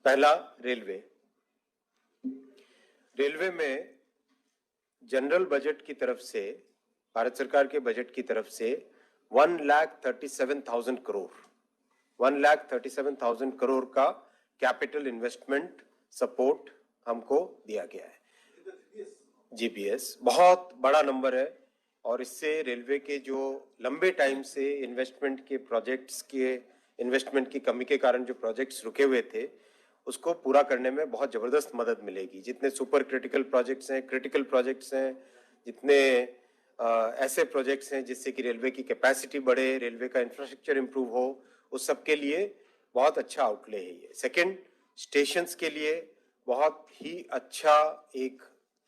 पहला, railway. Railway में general budget की तरफ से, भारत सरकार के बजट की तरफ से 1,37,000 करोड़ 1,37,000 करोड़ का कैपिटल इन्वेस्टमेंट सपोर्ट हमको दिया गया है। जीपीएस बहुत बड़ा नंबर है और इससे रेलवे के जो लंबे टाइम से इन्वेस्टमेंट के प्रोजेक्ट्स के इन्वेस्टमेंट की कमी के कारण जो प्रोजेक्ट्स रुके हुए थे उसको पूरा करने में बहुत जबरदस्त मदद मिलेगी। जितने सुपर क्रिटिकल प्रोजेक्ट्स हैं, क्रिटिकल प्रोजेक्ट्स हैं, जितने ऐसे प्रोजेक्ट्स हैं जिससे कि रेलवे की कैपेसिटी बढ़े, रेलवे का इंफ्रास्ट्रक्चर इंप्रूव हो, उस सब के लिए बहुत अच्छा आउटले है ये। सेकंड, स्टेशंस के लिए बहुत ही अच्छा एक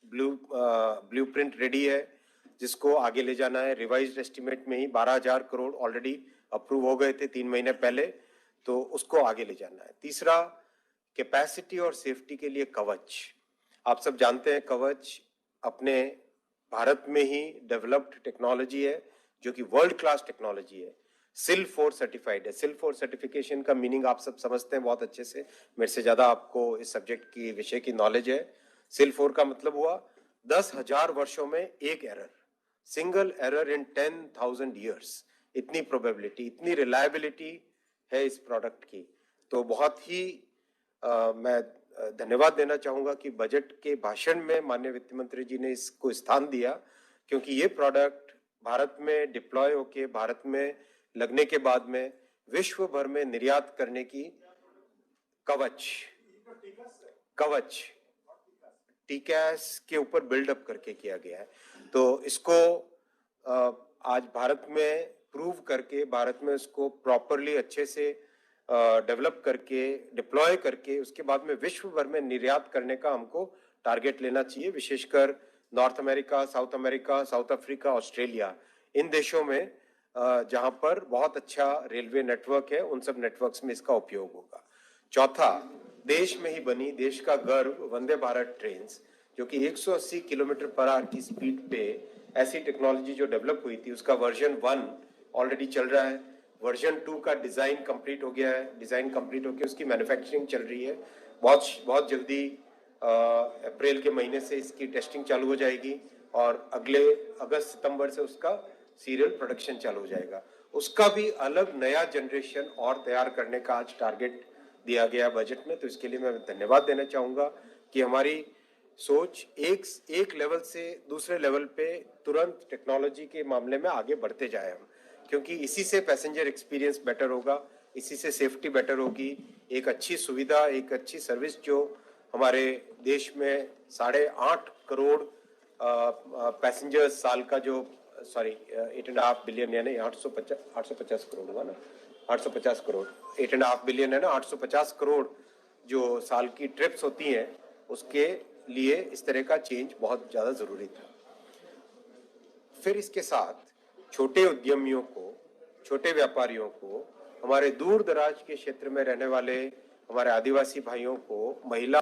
ब्लूप्रिंट रेडी है जिसको आगे ले जाना है। रिवाइज्ड एस्टिमेट में ही 12,000 करोड़ ऑलरेडी अप्रूव हो गए थे 3 महीने पहले, तो उसको आगे ले जाना है। तीसरा, कैपेसिटी और सेफ्टी के लिए कवच। आप सब जानते हैं कवच अपने भारत में ही डेवलप्ड टेक्नोलॉजी है जो कि वर्ल्ड क्लास टेक्नोलॉजी है, सिल 4 सर्टिफाइड है। सिल 4 सर्टिफिकेशन का मीनिंग आप सब समझते हैं बहुत अच्छे से, मेरे से ज्यादा आपको इस सब्जेक्ट की विषय की नॉलेज है। सिल 4 का मतलब हुआ 10,000 वर्षों में एक error, single error in 10,000 years. इतनी प्रोबेबिलिटी, इतनी रिलायबिलिटी है इस प्रोडक्ट की। तो बहुत ही मैं धन्यवाद देना चाहूंगा कि बजट के भाषण में माननीय वित्त मंत्री जी ने इसको स्थान दिया, क्योंकि ये प्रोडक्ट भारत में डिप्लॉय होके भारत में लगने के बाद में विश्व भर में निर्यात करने की कवच टीकैस के ऊपर बिल्डअप करके किया गया है। तो इसको आज भारत में प्रूव करके, भारत में इसको प्रॉपरली अच्छे से डेवलप करके, डिप्लॉय करके, उसके बाद में विश्व भर में निर्यात करने का हमको टारगेट लेना चाहिए। विशेषकर North America, South America, South Africa, Australia, इन देशों में जहां पर बहुत अच्छा रेलवे नेटवर्क है, उन सब नेटवर्क्स में इसका उपयोग होगा। चौथा, देश में ही बनी, देश का गर्व वंदे भारत ट्रेन, जो कि 180 किलोमीटर पर आवर की स्पीड पे ऐसी टेक्नोलॉजी जो डेवलप हुई थी, उसका वर्जन 1 ऑलरेडी चल रहा है। वर्जन 2 का डिजाइन कंप्लीट हो गया है, डिजाइन कंप्लीट होकर उसकी मैन्युफैक्चरिंग चल रही है। बहुत जल्दी अप्रैल के महीने से इसकी टेस्टिंग चालू हो जाएगी और अगले अगस्त सितंबर से उसका सीरियल प्रोडक्शन चालू हो जाएगा। उसका भी अलग नया जनरेशन और तैयार करने का आज टारगेट दिया गया बजट में। तो इसके लिए मैं धन्यवाद देना चाहूंगा कि हमारी सोच एक लेवल से दूसरे लेवल पे तुरंत टेक्नोलॉजी के मामले में आगे बढ़ते जाए हम, क्योंकि इसी से पैसेंजर एक्सपीरियंस बेटर होगा, इसी से सेफ्टी बेटर होगी। एक अच्छी सुविधा, एक अच्छी सर्विस जो हमारे देश में 8.5 करोड़ पैसेंजर्स साल का, जो 8.5 बिलियन, यानी 850 करोड़ हुआ ना, 850 करोड़, 8.5 बिलियन है ना, 850 करोड़ जो साल की ट्रिप्स होती हैं, उसके लिए इस तरह का चेंज बहुत ज्यादा जरूरी था। फिर इसके साथ छोटे उद्यमियों को, छोटे व्यापारियों को, हमारे दूर दराज के क्षेत्र में रहने वाले हमारे आदिवासी भाइयों को, महिला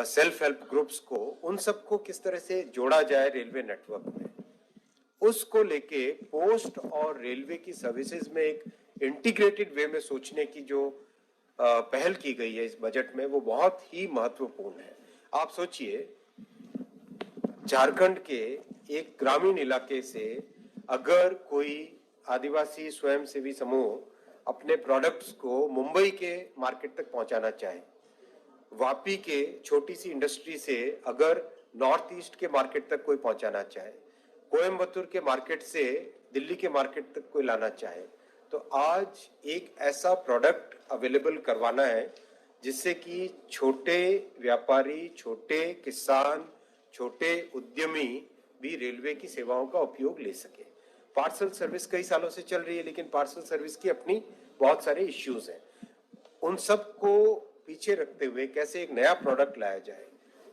सेल्फ हेल्प ग्रुप्स को, उन सबको किस तरह से जोड़ा जाए रेलवे नेटवर्क में, उसको लेके पोस्ट और रेलवे की सर्विसेज में एक इंटीग्रेटेड वे में सोचने की जो पहल की गई है इस बजट में, वो बहुत ही महत्वपूर्ण है। आप सोचिए, झारखंड के एक ग्रामीण इलाके से अगर कोई आदिवासी स्वयंसेवी समूह अपने प्रोडक्ट्स को मुंबई के मार्केट तक पहुंचाना चाहे, वापी के छोटी सी इंडस्ट्री से अगर नॉर्थ ईस्ट के मार्केट तक कोई पहुंचाना चाहे, कोयम्बतूर के मार्केट से दिल्ली के मार्केट तक कोई लाना चाहे, तो आज एक ऐसा प्रोडक्ट अवेलेबल करवाना है जिससे कि छोटे व्यापारी, छोटे किसान, छोटे उद्यमी भी रेलवे की सेवाओं का उपयोग ले सके। पार्सल सर्विस कई सालों से चल रही है, लेकिन पार्सल सर्विस की अपनी बहुत सारे इश्यूज हैं। उन सब को पीछे रखते हुए कैसे एक नया प्रोडक्ट लाया जाए,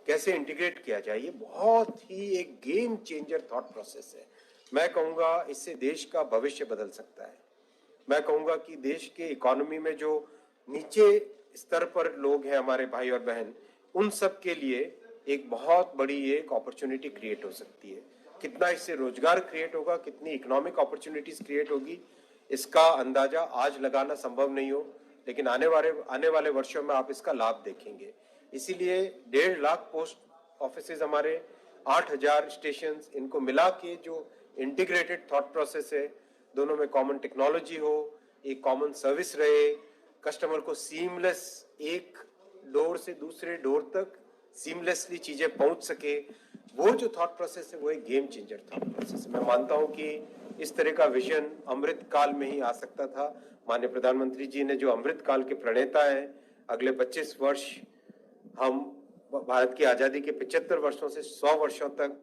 कैसे इंटीग्रेट किया जाए, ये बहुत ही एक गेम चेंजर थॉट प्रोसेस है। मैं कहूंगा इससे देश का भविष्य बदल सकता है। मैं कहूंगा कि देश के इकोनॉमी में जो नीचे स्तर पर लोग हैं, हमारे भाई और बहन, उन सब के लिए एक बहुत बड़ी एक अपॉर्चुनिटी क्रिएट हो सकती है। कितना इससे रोजगार क्रिएट होगा, कितनी इकोनॉमिक अपॉर्चुनिटीज क्रिएट होगी, इसका अंदाजा आज लगाना संभव नहीं हो, लेकिन आने वाले वर्षों में आप इसका लाभ देखेंगे। इसीलिए 1.5 लाख पोस्ट ऑफिसेज हमारे, 8,000 स्टेशन, इनको मिला के जो इंटीग्रेटेड थॉट प्रोसेस है, दोनों में कॉमन टेक्नोलॉजी हो, एक कॉमन सर्विस रहे, कस्टमर को सीमलेस एक डोर से दूसरे डोर तक सीमलेसली चीजें पहुंच सके, वो जो थॉट प्रोसेस है वो एक गेम चेंजर थॉट प्रोसेस। मैं मानता हूं कि इस तरह का विजन अमृत काल में ही आ सकता था। माननीय प्रधानमंत्री जी ने जो अमृत काल के प्रणेता हैं, अगले 25 वर्ष हम भारत की आजादी के 75 वर्षों से 100 वर्षों तक